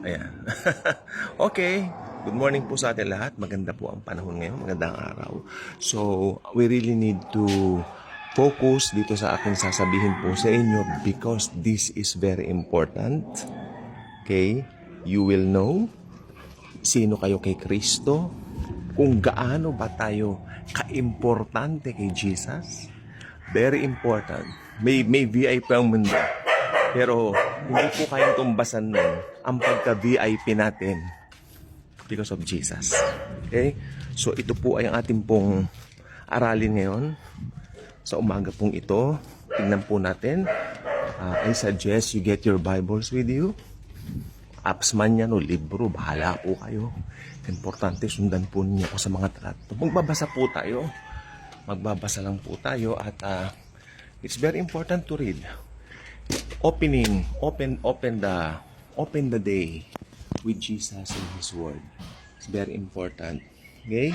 Ayan. Okay. Good morning po sa atin lahat. Maganda po ang panahon ngayon. Magandang araw. So, we really need to focus dito sa aking sasabihin po sa inyo because this is very important. Okay? You will know sino kayo kay Kristo, kung gaano ba tayo kaimportante kay Jesus. Very important. May VIP ang mundo. Pero hindi po kayang tumbasan nun ang pagka-VIP natin because of Jesus. Okay? So ito po ay ang ating pong aralin ngayon. Sa umaga pong ito, tingnan po natin. I suggest you get your Bibles with you. Apps man yan o libro, bahala po kayo. Importante, sundan po niyo ako sa mga trato. Magbabasa po tayo. Magbabasa lang po tayo at it's very important to read. Open the day with Jesus and His Word. It's very important. Okay?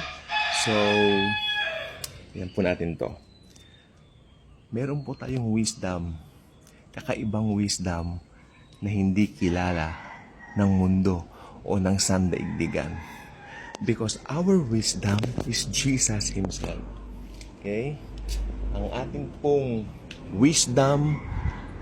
So, yan po natin to. Meron po tayong wisdom, kakaibang wisdom na hindi kilala ng mundo o ng sandaigdigan. Because our wisdom is Jesus Himself. Okay? Ang ating pong wisdom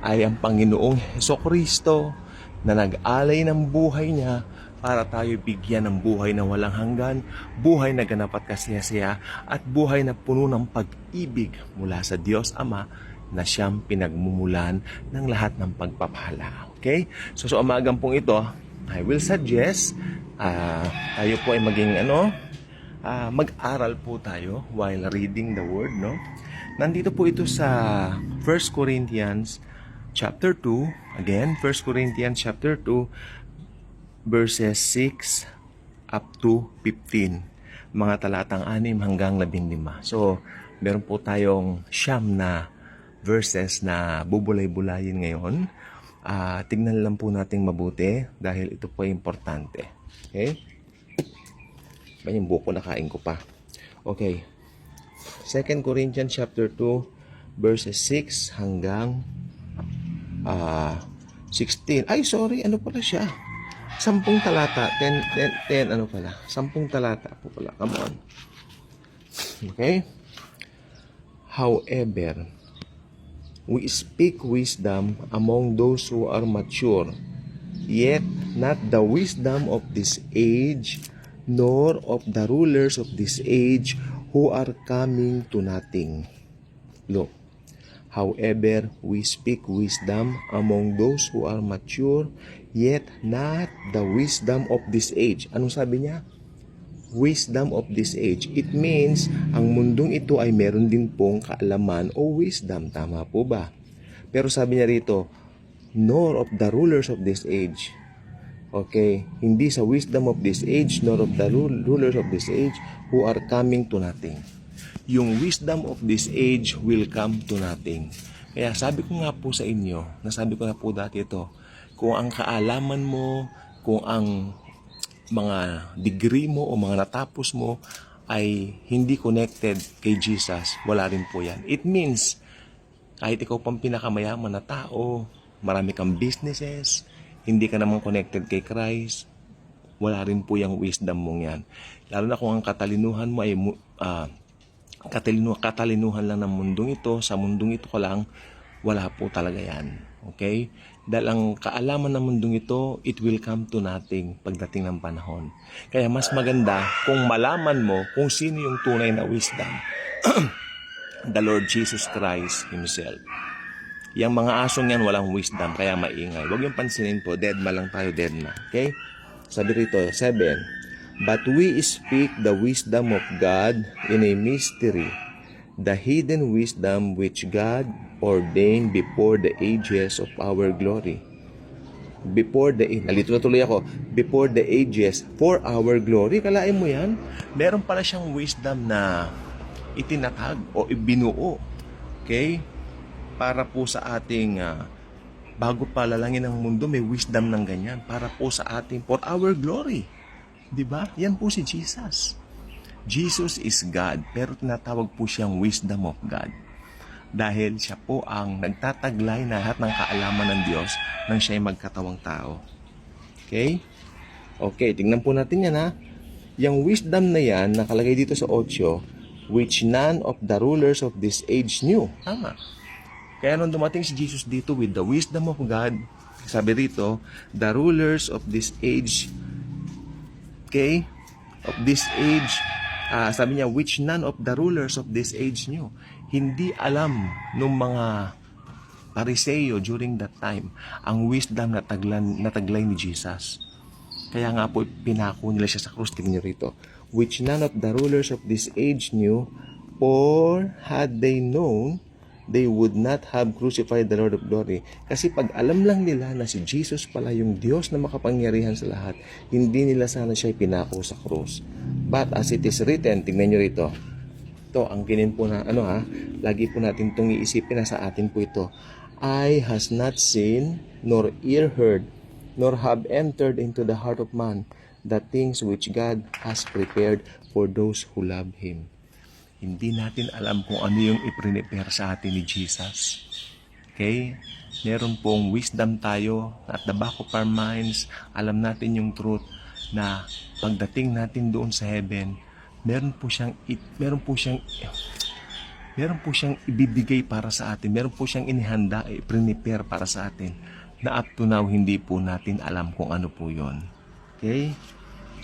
ay ang Panginoong Hesukristo na nag-alay ng buhay niya para tayo bigyan ng buhay na walang hanggan, buhay na ganap at kasiyasiya, at buhay na puno ng pag-ibig mula sa Diyos Ama na siyang pinagmumulan ng lahat ng pagpapala. Okay? So umagang pong ito, I will suggest tayo po ay maging mag-aral po tayo while reading the Word, no? Nandito po ito sa 1 Corinthians chapter 2, again, 1 Corinthians chapter 2, verses 6 up to 15. Mga talatang 6 hanggang 15. So, meron po tayong siyam na verses na bubulay-bulayin ngayon. Tignan lang po natin mabuti dahil ito po ay importante. Okay? Yung buko nakain ko pa. Okay. 2 Corinthians chapter 2, verses 6 hanggang 16. Ay, sorry. Ano pala siya? 10 talata. 10 ano pala? 10 talata po pala. Come on. Okay? However, we speak wisdom among those who are mature, yet not the wisdom of this age, nor of the rulers of this age who are coming to nothing. Look. However, we speak wisdom among those who are mature, yet not the wisdom of this age. Anong sabi niya? Wisdom of this age. It means, ang mundong ito ay meron din pong kaalaman o wisdom. Tama po ba? Pero sabi niya rito, nor of the rulers of this age. Okay? Hindi sa wisdom of this age, nor of the rulers of this age who are coming to nothing. Yung wisdom of this age will come to nothing. Kaya sabi ko nga po sa inyo, nasabi ko na po dati ito, kung ang kaalaman mo, kung ang mga degree mo o mga natapos mo ay hindi connected kay Jesus, wala rin po yan. It means, kahit ikaw pang pinakamayaman na tao, marami kang businesses, hindi ka naman connected kay Christ, wala rin po yung wisdom mong yan. Lalo na kung ang katalinuhan mo ay katalinuhan lang ng mundong ito, sa mundong ito ka lang, wala po talaga yan. Okay? Dahil ang kaalaman ng mundong ito, it will come to nothing pagdating ng panahon. Kaya mas maganda kung malaman mo kung sino yung tunay na wisdom. The Lord Jesus Christ Himself. Yang mga asong yan, walang wisdom, kaya maingay. Huwag yung pansinin po, deadma lang tayo, deadma. Okay? Sabi rito, 7. But we speak the wisdom of God in a mystery, the hidden wisdom which God ordained before the ages of our glory. Before the ages, for our glory. Kalain mo yan? Meron pala siyang wisdom na itinatag o ibinuo. Okay? Para po sa ating, bago palalangin ng mundo, may wisdom ng ganyan. Para po sa ating, for our glory. Diba? Yan po si Jesus. Jesus is God, pero tinatawag po siyang wisdom of God. Dahil siya po ang nagtataglay na lahat ng kaalaman ng Diyos nang siya'y magkatawang tao. Okay? Okay, tingnan po natin yan ha. Yung wisdom na yan, nakalagay dito sa 8, which none of the rulers of this age knew. Tama. Kaya nung dumating si Jesus dito with the wisdom of God, sabi rito, the rulers of this age, okay, of this age, sabi niya, which none of the rulers of this age knew. Hindi alam nung mga Pariseo during that time ang wisdom na taglay ni Jesus. Kaya nga po, pinako nila siya sa krus. Tingnan niyo rito. Which none of the rulers of this age knew, or had they known, they would not have crucified the Lord of glory. Kasi pag alam lang nila na si Jesus pala yung Diyos na makapangyarihan sa lahat, hindi nila sana siya pinako sa krus. But as it is written, tingnan niyo rito. Ito, ang kinin po na, lagi po natin itong iisipin na sa atin po ito. Eye has not seen, nor ear heard, nor have entered into the heart of man the things which God has prepared for those who love Him. Hindi natin alam kung ano yung i-prepare sa atin ni Jesus. Okay? Meron pong wisdom tayo at the back of our minds, alam natin yung truth na pagdating natin doon sa heaven, meron po siyang ibibigay para sa atin. Meron po siyang inihanda, i-prepare para sa atin na up to now, hindi po natin alam kung ano po yon. Okay?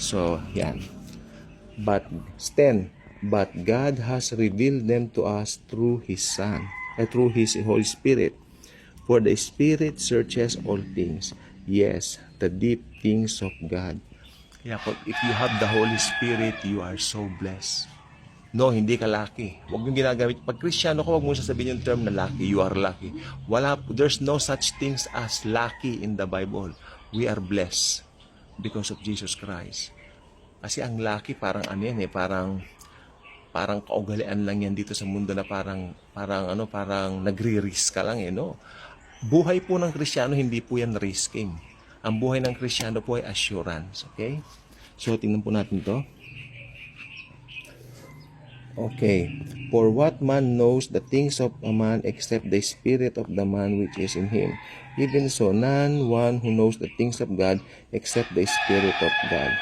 So, yan. But God has revealed them to us through His Son, through His Holy Spirit. For the Spirit searches all things. Yes, the deep things of God. Kaya if you have the Holy Spirit, you are so blessed. No, hindi ka lucky. Huwag yung ginagamit. Pag Kristiyano ka, huwag mo sasabihin yung term na lucky. You are lucky. There's no such things as lucky in the Bible. We are blessed because of Jesus Christ. Kasi ang lucky, parang parang kaugalian lang yan dito sa mundo na parang nagre-risk ka lang no? Buhay po ng Kristiyano, hindi po yan risking. Ang buhay ng Kristiyano po ay assurance. Okay? So, tingnan po natin to. Okay. For what man knows the things of a man except the spirit of the man which is in him? Even so, none one who knows the things of God except the Spirit of God.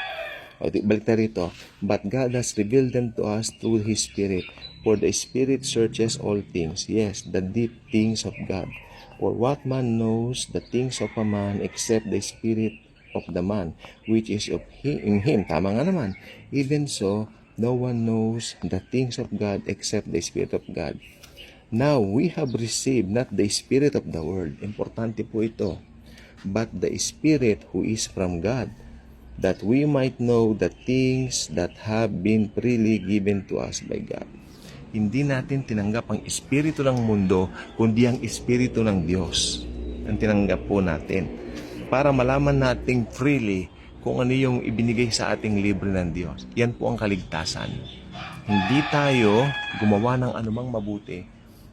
Balik tayo rito. But God has revealed them to us through His Spirit. For the Spirit searches all things. Yes, the deep things of God. For what man knows the things of a man except the Spirit of the man which is in him? Tama nga naman. Even so, no one knows the things of God except the Spirit of God. Now, we have received not the spirit of the world. Importante po ito. But the Spirit who is from God, that we might know the things that have been freely given to us by God. Hindi natin tinanggap ang espiritu ng mundo, kundi ang espiritu ng Diyos. Ang tinanggap po natin. Para malaman natin freely kung ano yung ibinigay sa ating libre ng Diyos. Yan po ang kaligtasan. Hindi tayo gumawa ng anumang mabuti,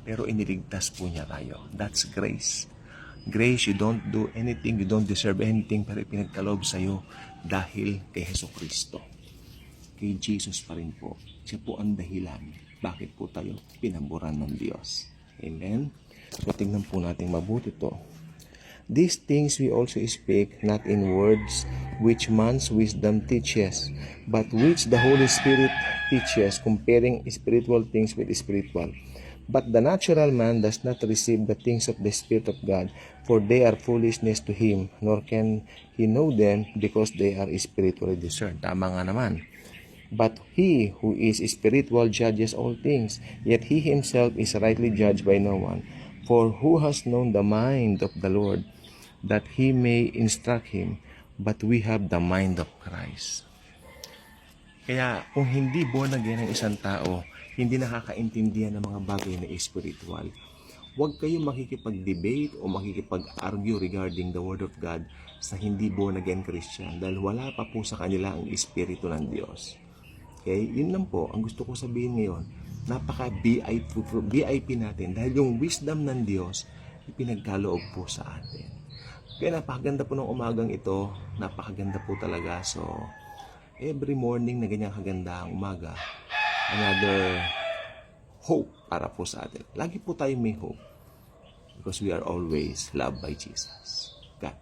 pero iniligtas po niya tayo. That's grace. Grace, you don't do anything, you don't deserve anything, pero ipinagkaloob sa'yo dahil kay Jesucristo. Kay Jesus pa rin po. Siya po ang dahilan. Bakit po tayo pinaboran ng Diyos? Amen? So, tingnan po natin mabuti to. These things we also speak, not in words which man's wisdom teaches, but which the Holy Spirit teaches, comparing spiritual things with spiritual. But the natural man does not receive the things of the Spirit of God, for they are foolishness to him, nor can he know them, because they are spiritually discerned. Tama nga naman. But he who is spiritual judges all things, yet he himself is rightly judged by no one. For who has known the mind of the Lord, that he may instruct him? But we have the mind of Christ. Kaya kung hindi born again ang isang tao, hindi nakakaintindihan ng mga bagay na spiritual. Huwag kayong makikipag-debate o makikipag-argue regarding the Word of God sa hindi born again Christian, dahil wala pa po sa kanila ang Espiritu ng Diyos. Okay? Yun lang po ang gusto ko sabihin ngayon. Napaka-VIP natin dahil yung wisdom ng Diyos ipinagkaloob po sa atin. Kaya napakaganda po ng umagang ito. Napakaganda po talaga. So, every morning na ganyang kaganda ang umaga, another hope para po sa atin. Lagi po tayo may hope because we are always loved by Jesus. God.